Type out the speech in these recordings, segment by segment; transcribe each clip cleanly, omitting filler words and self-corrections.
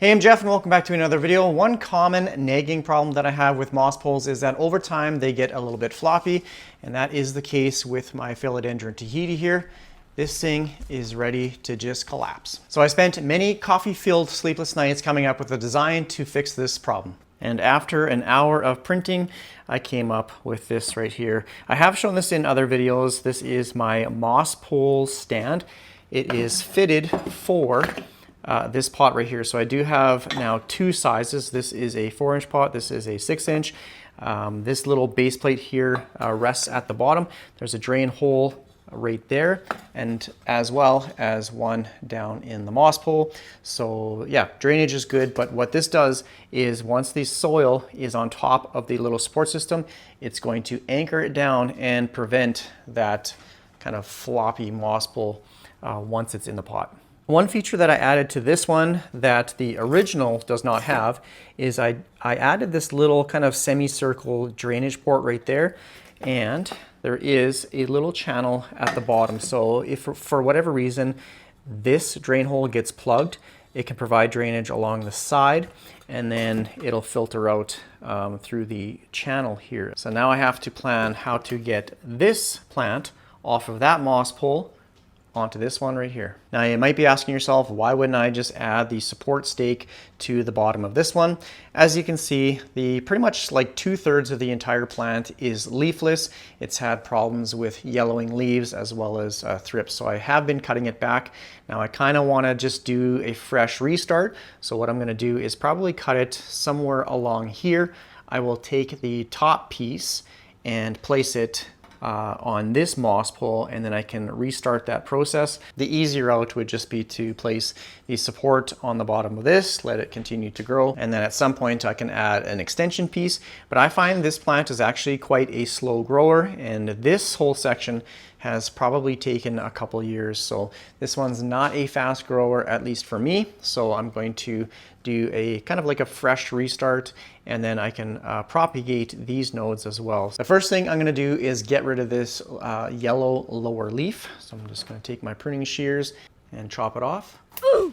Hey, I'm Jeff and welcome back to another video. One common nagging problem that I have with moss poles is that over time they get a little bit floppy, and that is the case with my Philodendron Tahiti here. This thing is ready to just collapse. So I spent many coffee-filled sleepless nights coming up with a design to fix this problem. And after an hour of printing, I came up with this right here. I have shown this in other videos. This is my moss pole stand. It is fitted for this pot right here. So I do have now two sizes. This is a 4-inch pot. This is a 6-inch. This little base plate here rests at the bottom. There's a drain hole right there, and as well as one down in the moss pole. So yeah, drainage is good, but what this does is once the soil is on top of the little support system, it's going to anchor it down and prevent that kind of floppy moss pole once it's in the pot. One feature that I added to this one that the original does not have is I added this little kind of semicircle drainage port right there, and there is a little channel at the bottom. So if for whatever reason this drain hole gets plugged, it can provide drainage along the side, and then it'll filter out through the channel here. So now I have to plan how to get this plant off of that moss pole onto this one right here. Now you might be asking yourself, why wouldn't I just add the support stake to the bottom of this one? As you can see, the pretty much like 2/3 of the entire plant is leafless. It's had problems with yellowing leaves as well as thrips. So I have been cutting it back. Now I kind of want to just do a fresh restart. So what I'm going to do is probably cut it somewhere along here. I will take the top piece and place it on this moss pole, and then I can restart that process. The easy route would just be to place the support on the bottom of this, let it continue to grow, and then at some point I can add an extension piece. But I find this plant is actually quite a slow grower, and this whole section has probably taken a couple years. So this one's not a fast grower, at least for me. So I'm going to do a kind of like a fresh restart, and then I can propagate these nodes as well. The first thing I'm gonna do is get rid of this yellow lower leaf. So I'm just gonna take my pruning shears and chop it off. Ooh.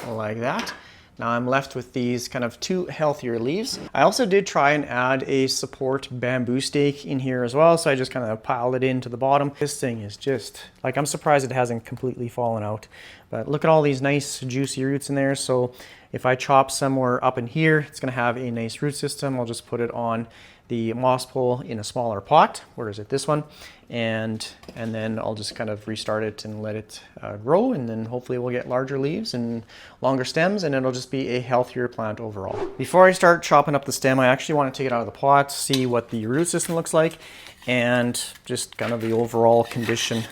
Like that. Now I'm left with these kind of two healthier leaves. I also did try and add a support bamboo stake in here as well, so I just kind of piled it into the bottom. This thing is just, like, I'm surprised it hasn't completely fallen out. But look at all these nice juicy roots in there. So if I chop somewhere up in here, it's gonna have a nice root system. I'll just put it on the moss pole in a smaller pot. Where is it? This one. And then I'll just kind of restart it and let it grow, and then hopefully we'll get larger leaves and longer stems, and it'll just be a healthier plant overall. Before I start chopping up the stem, I actually want to take it out of the pot, see what the root system looks like, and just kind of the overall condition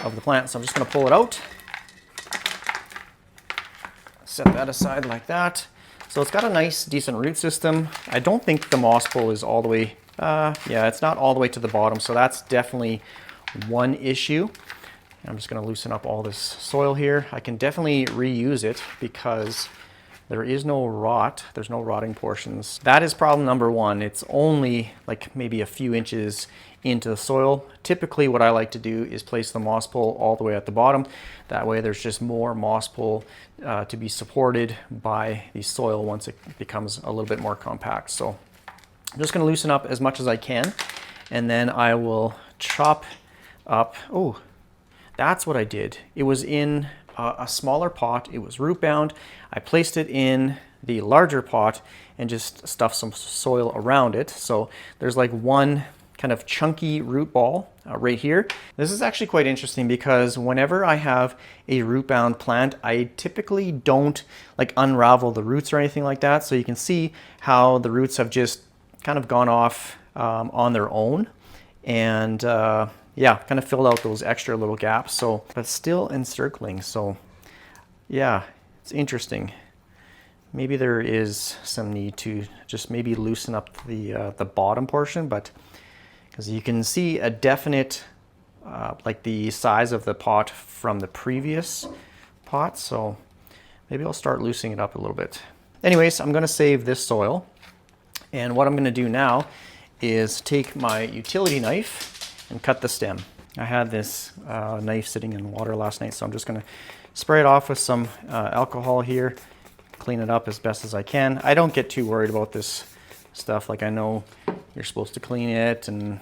of the plant. So I'm just going to pull it out, set that aside like that. So it's got a nice, decent root system. I don't think the moss pole is all the way, yeah, it's not all the way to the bottom, so that's definitely one issue. I'm just gonna loosen up all this soil here. I can definitely reuse it because there is no rot, there's no rotting portions. That is problem number one. It's only like maybe a few inches into the soil. Typically what I like to do is place the moss pole all the way at the bottom. That way there's just more moss pole to be supported by the soil once it becomes a little bit more compact. So I'm just going to loosen up as much as I can, and then I will chop up. Oh, that's what I did. It was in a smaller pot. It was root bound. I placed it in the larger pot and just stuffed some soil around it. So there's like one kind of chunky root ball right here. This is actually quite interesting because whenever I have a root bound plant, I typically don't like unravel the roots or anything like that. So you can see how the roots have just kind of gone off on their own, and yeah, kind of filled out those extra little gaps. So, but still encircling. So yeah, it's interesting. Maybe there is some need to just maybe loosen up the bottom portion, but because you can see a definite like the size of the pot from the previous pot. So maybe I'll start loosening it up a little bit. Anyways, I'm gonna save this soil. And what I'm gonna do now is take my utility knife and cut the stem. I had this knife sitting in water last night, so I'm just gonna spray it off with some alcohol here, clean it up as best as I can. I don't get too worried about this stuff. Like, I know you're supposed to clean it and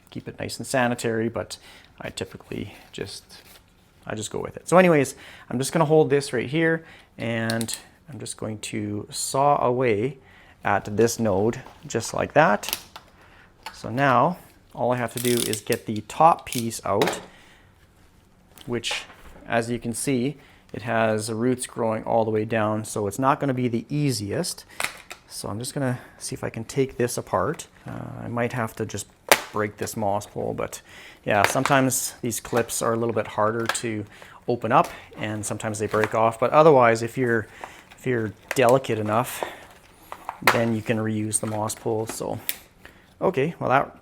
keep it nice and sanitary, but I typically just go with it. So anyways, I'm just gonna hold this right here and I'm just going to saw away at this node just like that. So now all I have to do is get the top piece out, which, as you can see, it has roots growing all the way down, so it's not going to be the easiest. So I'm just going to see if I can take this apart. I might have to just break this moss pole, but yeah, sometimes these clips are a little bit harder to open up and sometimes they break off. But otherwise, if you're delicate enough, then you can reuse the moss pole. So okay, well, that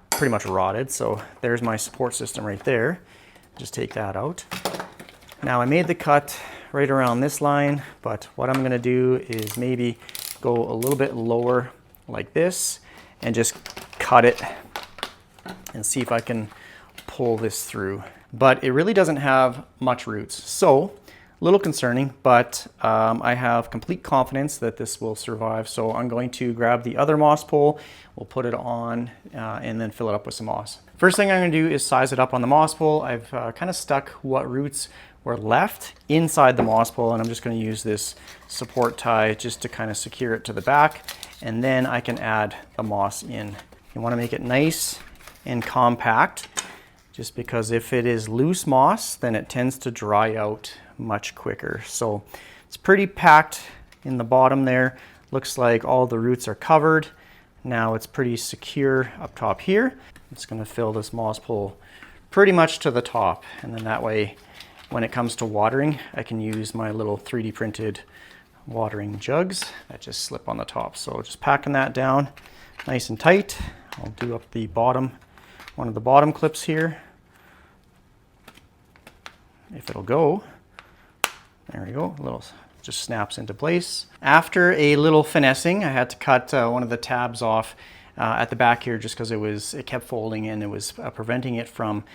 pretty much rotted, so there's my support system right there. Just take that out. Now, I made the cut right around this line, but what I'm going to do is maybe go a little bit lower like this and just cut it and see if I can pull this through. But it really doesn't have much roots, so a little concerning, but I have complete confidence that this will survive. So I'm going to grab the other moss pole, we'll put it on and then fill it up with some moss. First thing I'm going to do is size it up on the moss pole. I've kind of stuck what roots were left inside the moss pole, and I'm just going to use this support tie just to kind of secure it to the back, and then I can add the moss in. You want to make it nice and compact, just because if it is loose moss, then it tends to dry out much quicker. So it's pretty packed in the bottom there. Looks like all the roots are covered. Now it's pretty secure up top here. I'm just going to fill this moss pole pretty much to the top, and then that way when it comes to watering, I can use my little 3D printed watering jugs that just slip on the top. So just packing that down nice and tight. I'll do up the bottom, one of the bottom clips here, if it'll go. There we go, a little just snaps into place. After a little finessing, I had to cut one of the tabs off at the back here just because it kept folding and it was preventing it from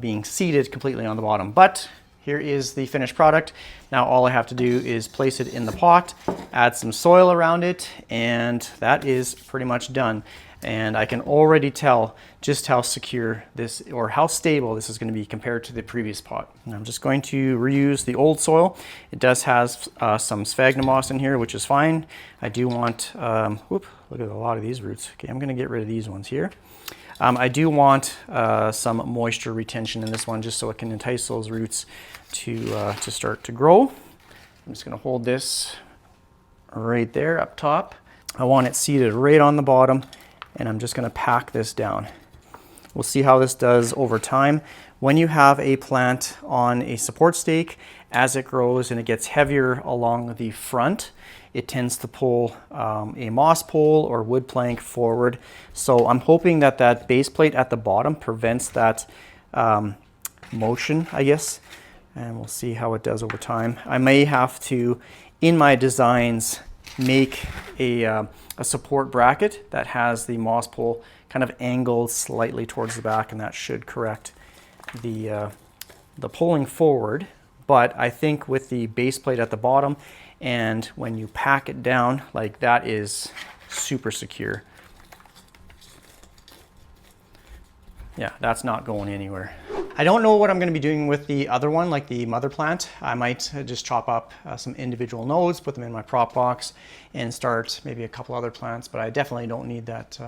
being seated completely on the bottom. But here is the finished product. Now all I have to do is place it in the pot, add some soil around it, and that is pretty much done. And I can already tell just how secure this, or how stable this is going to be compared to the previous pot. And I'm just going to reuse the old soil. It does have some sphagnum moss in here, which is fine. I do want, look at a lot of these roots. Okay, I'm going to get rid of these ones here. I do want some moisture retention in this one, just so it can entice those roots to start to grow. I'm just going to hold this right there up top. I want it seated right on the bottom, and I'm just going to pack this down. We'll see how this does over time. When you have a plant on a support stake, as it grows and it gets heavier along the front, it tends to pull a moss pole or wood plank forward. So I'm hoping that that base plate at the bottom prevents that motion, I guess. And we'll see how it does over time. I may have to, in my designs, make a support bracket that has the moss pole kind of angled slightly towards the back, and that should correct the pulling forward. But I think with the base plate at the bottom, and when you pack it down, like, that is super secure. Yeah, that's not going anywhere. I don't know what I'm going to be doing with the other one, like the mother plant. I might just chop up some individual nodes, put them in my prop box, and start maybe a couple other plants, but I definitely don't need that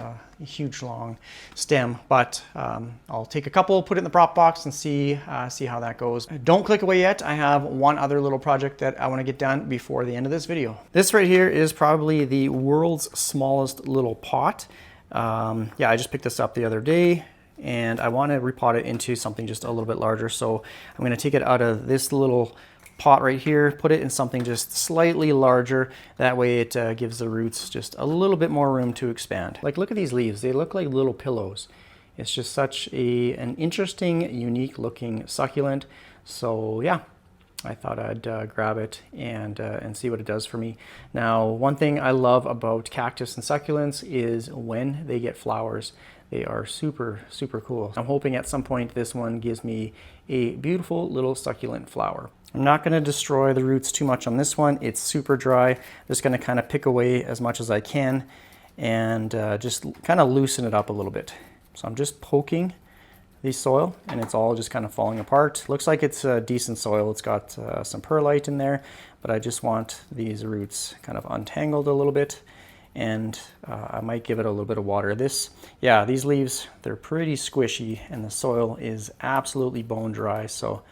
huge long stem. But I'll take a couple, put it in the prop box, and see how that goes. Don't click away yet. I have one other little project that I want to get done before the end of this video. This right here is probably the world's smallest little pot. Yeah, I just picked this up the other day, and I want to repot it into something just a little bit larger. So I'm going to take it out of this little pot right here, put it in something just slightly larger. That way it gives the roots just a little bit more room to expand. Like, look at these leaves. They look like little pillows. It's just such an interesting, unique looking succulent. So yeah, I thought I'd grab it and see what it does for me. Now, one thing I love about cactus and succulents is when they get flowers. They are super, super cool. I'm hoping at some point this one gives me a beautiful little succulent flower. I'm not going to destroy the roots too much on this one. It's super dry. I'm just going to kind of pick away as much as I can and just kind of loosen it up a little bit. So I'm just poking the soil and it's all just kind of falling apart. Looks like it's a decent soil. It's got some perlite in there, but I just want these roots kind of untangled a little bit, and I might give it a little bit of water. Yeah, these leaves, they're pretty squishy and the soil is absolutely bone dry, so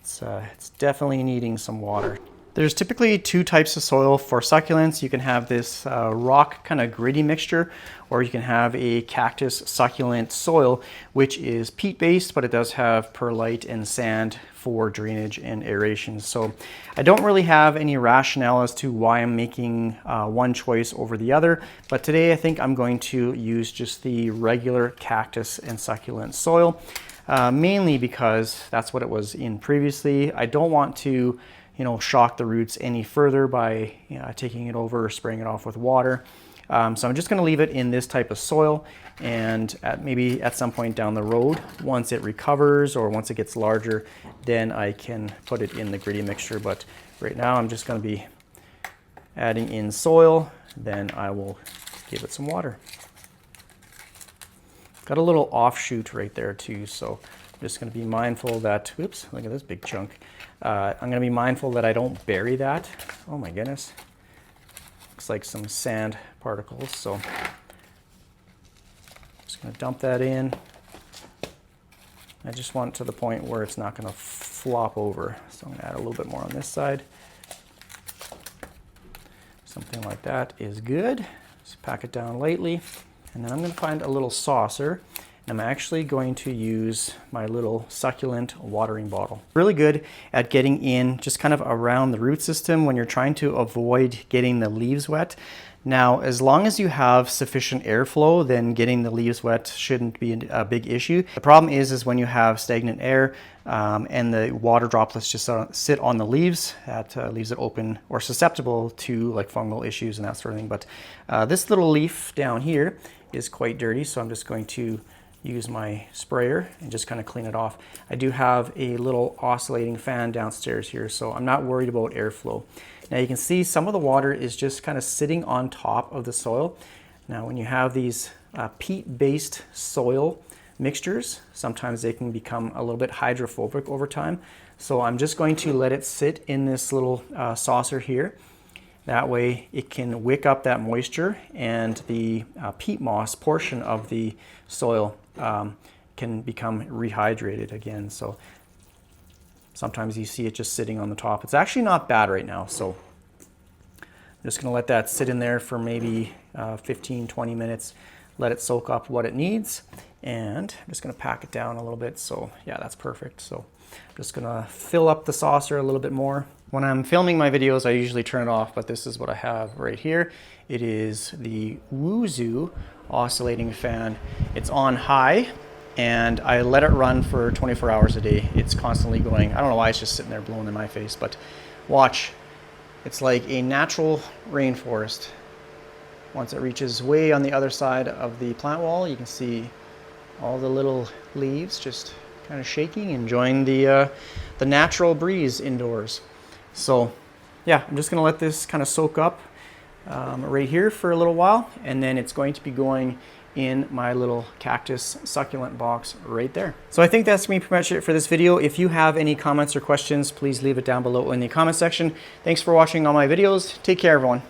it's definitely needing some water. There's typically two types of soil for succulents. You can have this rock kind of gritty mixture, or you can have a cactus succulent soil, which is peat-based, but it does have perlite and sand for drainage and aeration. So I don't really have any rationale as to why I'm making one choice over the other, but today I think I'm going to use just the regular cactus and succulent soil, mainly because that's what it was in previously. I don't want to shock the roots any further by taking it over or spraying it off with water. So I'm just going to leave it in this type of soil, and maybe at some point down the road, once it recovers or once it gets larger, then I can put it in the gritty mixture. But right now I'm just going to be adding in soil, then I will give it some water. Got a little offshoot right there too, so I'm just going to be mindful that, oops, look at this big chunk. I'm going to be mindful that I don't bury that. Oh my goodness. Looks like some sand particles, so I'm just going to dump that in. I just want it to the point where it's not going to flop over. So I'm going to add a little bit more on this side. Something like that is good. Just pack it down lightly. And then I'm going to find a little saucer. I'm actually going to use my little succulent watering bottle. Really good at getting in just kind of around the root system when you're trying to avoid getting the leaves wet. Now, as long as you have sufficient airflow, then getting the leaves wet shouldn't be a big issue. The problem is when you have stagnant air and the water droplets just sit on the leaves, that leaves it open or susceptible to like fungal issues and that sort of thing. But this little leaf down here is quite dirty, so I'm just going to use my sprayer and just kind of clean it off. I do have a little oscillating fan downstairs here, so I'm not worried about airflow. Now you can see some of the water is just kind of sitting on top of the soil. Now when you have these peat-based soil mixtures, sometimes they can become a little bit hydrophobic over time. So I'm just going to let it sit in this little saucer here. That way it can wick up that moisture, and the peat moss portion of the soil can become rehydrated again. So sometimes you see it just sitting on the top. It's actually not bad right now. So I'm just going to let that sit in there for maybe 15-20 minutes, let it soak up what it needs, and I'm just going to pack it down a little bit. So yeah, that's perfect. So I'm just going to fill up the saucer a little bit more. When I'm filming my videos, I usually turn it off, but this is what I have right here. It is the Wuzoo oscillating fan. It's on high, and I let it run for 24 hours a day. It's constantly going. I don't know why it's just sitting there blowing in my face, but watch. It's like a natural rainforest. Once it reaches way on the other side of the plant wall, you can see all the little leaves just kind of shaking, enjoying the natural breeze indoors. So yeah, I'm just going to let this kind of soak up right here for a little while, and then it's going to be going in my little cactus succulent box right there. So I think that's pretty much it for this video. If you have any comments or questions, please leave it down below in the comment section. Thanks for watching all my videos. Take care, everyone.